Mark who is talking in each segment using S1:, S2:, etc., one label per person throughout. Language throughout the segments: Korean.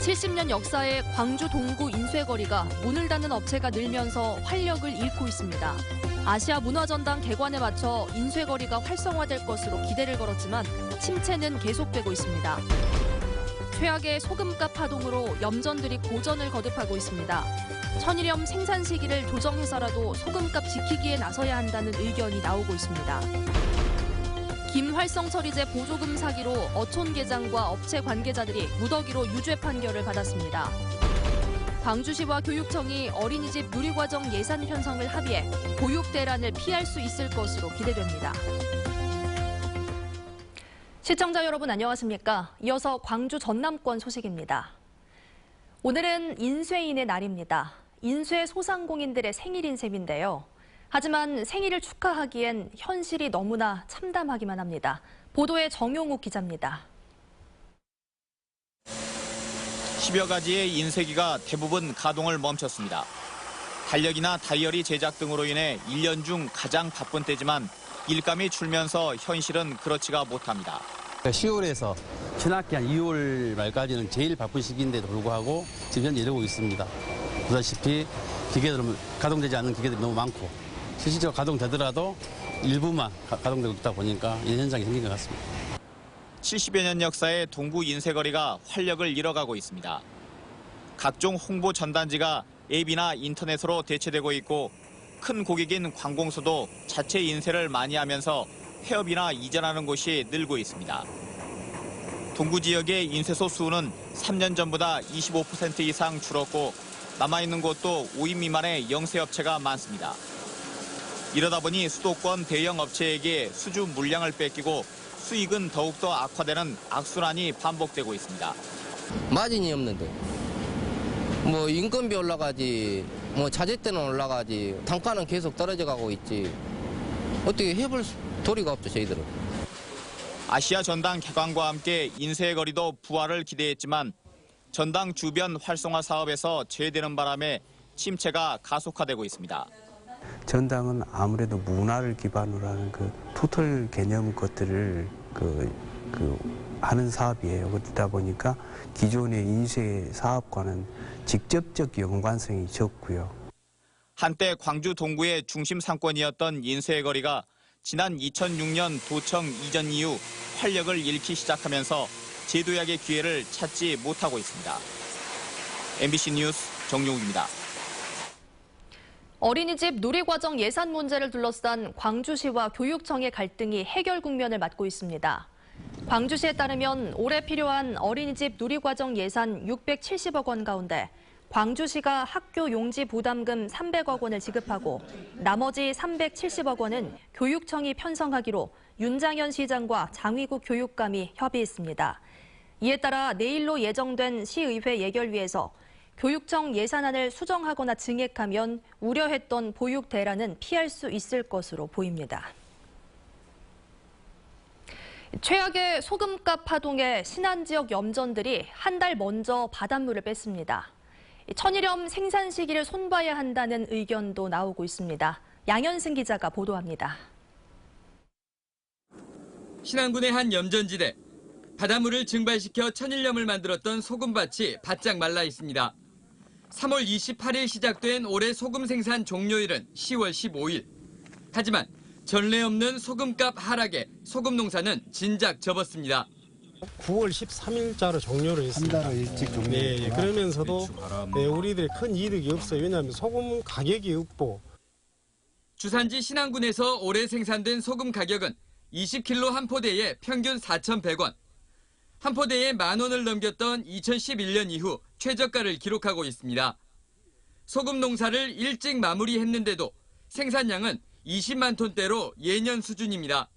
S1: 70년 역사의 광주 동구 인쇄거리가 문을 닫는 업체가 늘면서 활력을 잃고 있습니다. 아시아 문화전당 개관에 맞춰 인쇄거리가 활성화될 것으로 기대를 걸었지만 침체는 계속되고 있습니다. 최악의 소금값 파동으로 염전들이 고전을 거듭하고 있습니다. 천일염 생산 시기를 조정해서라도 소금값 지키기에 나서야 한다는 의견이 나오고 있습니다. 김활성 처리제 보조금 사기로 어촌 계장과 업체 관계자들이 무더기로 유죄 판결을 받았습니다. 광주시와 교육청이 어린이집 누리과정 예산 편성을 합의해 보육 대란을 피할 수 있을 것으로 기대됩니다. 시청자 여러분 안녕하십니까? 이어서 광주 전남권 소식입니다. 오늘은 인쇄인의 날입니다. 인쇄 소상공인들의 생일인 셈인데요. 하지만 생일을 축하하기엔 현실이 너무나 참담하기만 합니다. 보도에 정용욱 기자입니다.
S2: 10여 가지의 인쇄기가 대부분 가동을 멈췄습니다. 달력이나 다이어리 제작 등으로 인해 1년 중 가장 바쁜 때지만 일감이 줄면서 현실은 그렇지가 못합니다.
S3: 10월에서 신학기 한 2월 말까지는 제일 바쁜 시기인데도 불구하고 지금 현재 이러고 있습니다. 보다시피 기계들은 가동되지 않는 기계들이 너무 많고 실질적으로 가동되더라도 일부만 가동되고 있다 보니까 이런 현상이 생긴 것 같습니다.
S2: 70여 년 역사의 동구 인쇄거리가 활력을 잃어가고 있습니다. 각종 홍보 전단지가 앱이나 인터넷으로 대체되고 있고 큰 고객인 관공서도 자체 인쇄를 많이 하면서 폐업이나 이전하는 곳이 늘고 있습니다. 동구 지역의 인쇄소 수는 3년 전보다 25% 이상 줄었고 남아있는 곳도 5인 미만의 영세업체가 많습니다. 이러다 보니 수도권 대형 업체에게 수주 물량을 뺏기고 수익은 더욱더 악화되는 악순환이 반복되고 있습니다.
S4: 마진이 없는데 뭐 인건비 올라가지 뭐 자재때는 올라가지 단가는 계속 떨어져 가고 있지 어떻게 해볼 도리가 없죠 저희들은.
S2: 아시아 전당 개관과 함께 인쇄 거리도 부활을 기대했지만 전당 주변 활성화 사업에서 제외되는 바람에 침체가 가속화되고 있습니다.
S5: 전당은 아무래도 문화를 기반으로 하는 그 토털 개념 것들을 하는 사업이에요. 그러다 보니까 기존의 인쇄 사업과는 직접적 연관성이 적고요. 한때
S2: 광주 동구의 중심 상권이었던 인쇄 거리가 지난 2006년 도청 이전 이후 활력을 잃기 시작하면서 재도약의 기회를 찾지 못하고 있습니다. MBC 뉴스 정용욱입니다.
S1: 어린이집 누리과정 예산 문제를 둘러싼 광주시와 교육청의 갈등이 해결 국면을 맞고 있습니다. 광주시에 따르면 올해 필요한 어린이집 누리과정 예산 670억 원 가운데 광주시가 학교 용지 부담금 300억 원을 지급하고 나머지 370억 원은 교육청이 편성하기로 윤장현 시장과 장위국 교육감이 협의했습니다. 이에 따라 내일로 예정된 시의회 예결위에서 교육청 예산안을 수정하거나 증액하면 우려했던 보육 대란은 피할 수 있을 것으로 보입니다. 최악의 소금값 파동에 신안 지역 염전들이 한 달 먼저 바닷물을 뺐습니다. 천일염 생산 시기를 손봐야 한다는 의견도 나오고 있습니다. 양현승 기자가 보도합니다.
S6: 신안군의 한 염전지대. 바닷물을 증발시켜 천일염을 만들었던 소금밭이 바짝 말라 있습니다. 3월 28일 시작된 올해 소금 생산 종료일은 10월 15일. 하지만 전례 없는 소금값 하락에 소금 농사는 진작 접었습니다.
S7: 9월 13일자로 종료를 했습니다.
S5: 한 달을 일찍 종료했구나.
S7: 네, 그러면서도 우리들이 큰 이득이 없어요. 왜냐하면 소금 가격이 없고.
S6: 주산지 신안군에서 올해 생산된 소금 가격은 20kg 한 포대에 평균 4,100원. 한 포대에 10,000원을 넘겼던 2011년 이후 최저가를 기록하고 있습니다. 소금 농사를 일찍 마무리했는데도 생산량은 20만 톤대로 예년 수준입니다.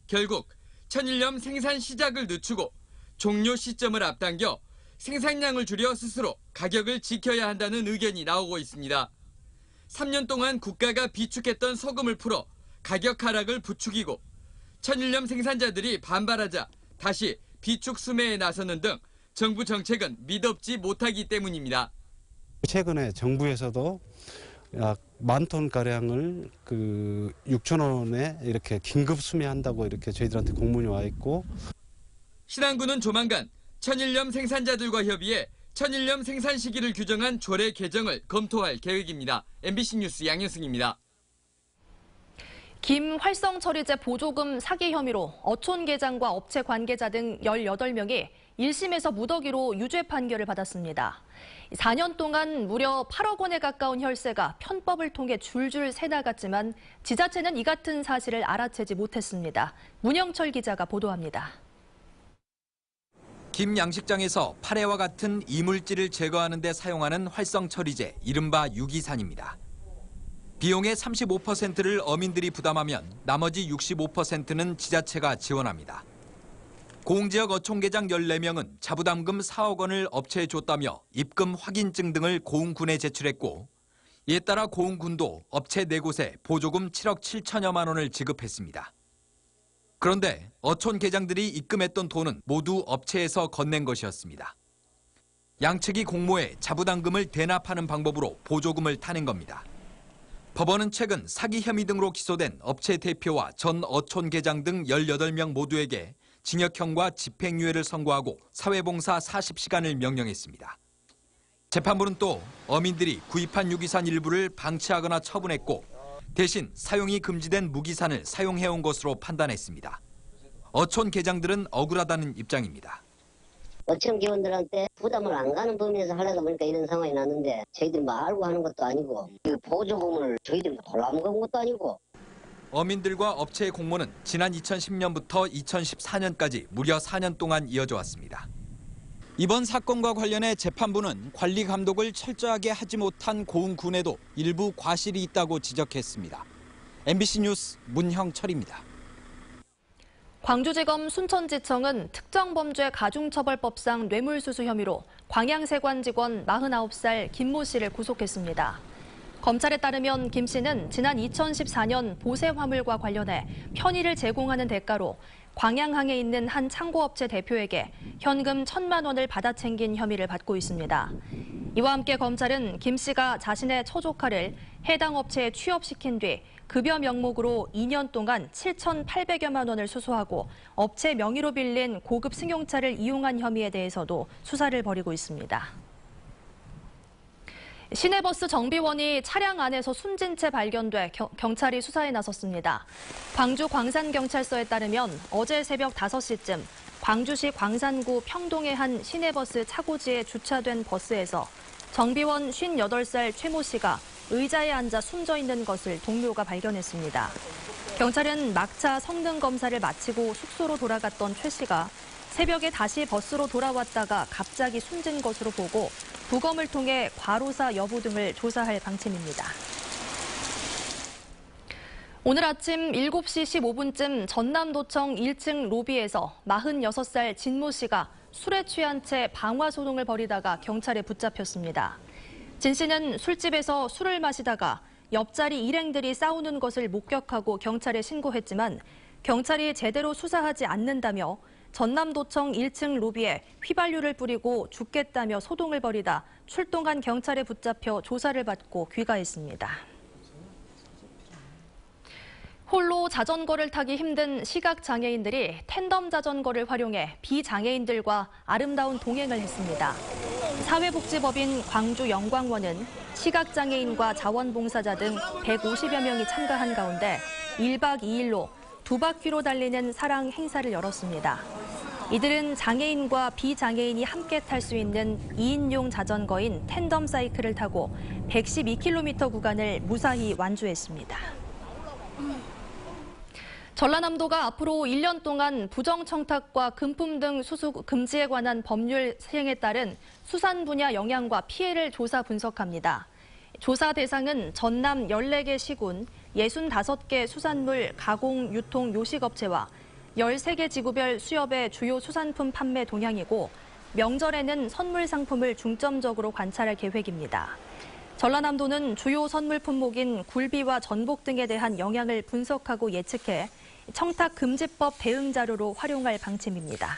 S6: 결국 천일염 생산 시작을 늦추고 종료 시점을 앞당겨 생산량을 줄여 스스로 가격을 지켜야 한다는 의견이 나오고 있습니다. 3년 동안 국가가 비축했던 소금을 풀어 가격 하락을 부추기고 천일염 생산자들이 반발하자 다시 비축 수매에 나서는 등 정부 정책은 믿업지 못하기 때문입니다.
S5: 최근에 정부에서도 약 10,000톤가량을 6,000원에 이렇게 긴급 수매한다고 이렇게 저희들한테 공문이 와 있고.
S6: 신안군은 조만간 천일염 생산자들과 협의해 천일염 생산 시기를 규정한 조례 개정을 검토할 계획입니다. MBC 뉴스 양현승입니다.
S1: 김 활성처리제 보조금 사기 혐의로 어촌계장과 업체 관계자 등 18명이 1심에서 무더기로 유죄 판결을 받았습니다. 4년 동안 무려 8억 원에 가까운 혈세가 편법을 통해 줄줄 새나갔지만 지자체는 이 같은 사실을 알아채지 못했습니다. 문영철 기자가 보도합니다.
S8: 김 양식장에서 파래와 같은 이물질을 제거하는 데 사용하는 활성처리제, 이른바 유기산입니다. 비용의 35%를 어민들이 부담하면 나머지 65%는 지자체가 지원합니다. 고흥지역 어촌계장 14명은 자부담금 4억 원을 업체에 줬다며 입금 확인증 등을 고흥군에 제출했고, 이에 따라 고흥군도 업체 4곳에 보조금 7억 7천여만 원을 지급했습니다. 그런데 어촌계장들이 입금했던 돈은 모두 업체에서 건넨 것이었습니다. 양측이 공모해 자부담금을 대납하는 방법으로 보조금을 타낸 겁니다. 법원은 최근 사기 혐의 등으로 기소된 업체 대표와 전 어촌계장 등 18명 모두에게 징역형과 집행유예를 선고하고 사회봉사 40시간을 명령했습니다. 재판부는 또 어민들이 구입한 유기산 일부를 방치하거나 처분했고 대신 사용이 금지된 무기산을 사용해온 것으로 판단했습니다. 어촌계장들은 억울하다는 입장입니다.
S9: 어촌 기원들한테 부담을 안 가는 범위에서 하려다 보니까 이런 상황이 났는데 저희들이 뭐 알고 하는 것도 아니고 보조금을 저희들이 골라먹은 것도 아니고.
S8: 어민들과 업체의 공모는 지난 2010년부터 2014년까지 무려 4년 동안 이어져 왔습니다. 이번 사건과 관련해 재판부는 관리 감독을 철저하게 하지 못한 고흥군에도 일부 과실이 있다고 지적했습니다. MBC 뉴스 문형철입니다.
S1: 광주지검 순천지청은 특정범죄 가중처벌법상 뇌물수수 혐의로 광양세관 직원 49살 김모 씨를 구속했습니다. 검찰에 따르면 김 씨는 지난 2014년 보세 화물과 관련해 편의를 제공하는 대가로 광양항에 있는 한 창고업체 대표에게 현금 1,000만 원을 받아 챙긴 혐의를 받고 있습니다. 이와 함께 검찰은 김 씨가 자신의 처조카를 해당 업체에 취업시킨 뒤 급여 명목으로 2년 동안 7,800여만 원을 수수하고 업체 명의로 빌린 고급 승용차를 이용한 혐의에 대해서도 수사를 벌이고 있습니다. 시내버스 정비원이 차량 안에서 숨진 채 발견돼 경찰이 수사에 나섰습니다. 광주 광산경찰서에 따르면 어제 새벽 5시쯤 광주시 광산구 평동의 한 시내버스 차고지에 주차된 버스에서 정비원 58살 최모 씨가 의자에 앉아 숨져 있는 것을 동료가 발견했습니다. 경찰은 막차 성능 검사를 마치고 숙소로 돌아갔던 최 씨가 새벽에 다시 버스로 돌아왔다가 갑자기 숨진 것으로 보고 부검을 통해 과로사 여부 등을 조사할 방침입니다. 오늘 아침 7시 15분쯤 전남도청 1층 로비에서 46살 진모 씨가 술에 취한 채 방화소동을 벌이다가 경찰에 붙잡혔습니다. 진 씨는 술집에서 술을 마시다가 옆자리 일행들이 싸우는 것을 목격하고 경찰에 신고했지만 경찰이 제대로 수사하지 않는다며 전남도청 1층 로비에 휘발유를 뿌리고 죽겠다며 소동을 벌이다 출동한 경찰에 붙잡혀 조사를 받고 귀가했습니다. 홀로 자전거를 타기 힘든 시각장애인들이 텐덤 자전거를 활용해 비장애인들과 아름다운 동행을 했습니다. 사회복지법인 광주 영광원은 시각장애인과 자원봉사자 등 150여 명이 참가한 가운데 1박 2일로 2바퀴로 달리는 사랑 행사를 열었습니다. 이들은 장애인과 비장애인이 함께 탈 수 있는 2인용 자전거인 텐덤 사이클을 타고 112km 구간을 무사히 완주했습니다. 전라남도가 앞으로 1년 동안 부정청탁과 금품 등 수수 금지에 관한 법률 시행에 따른 수산 분야 영향과 피해를 조사 분석합니다. 조사 대상은 전남 14개 시군, 65개 수산물 가공, 유통, 요식업체와 13개 지구별 수협의 주요 수산품 판매 동향이고 명절에는 선물 상품을 중점적으로 관찰할 계획입니다. 전라남도는 주요 선물 품목인 굴비와 전복 등에 대한 영향을 분석하고 예측해 청탁금지법 대응 자료로 활용할 방침입니다.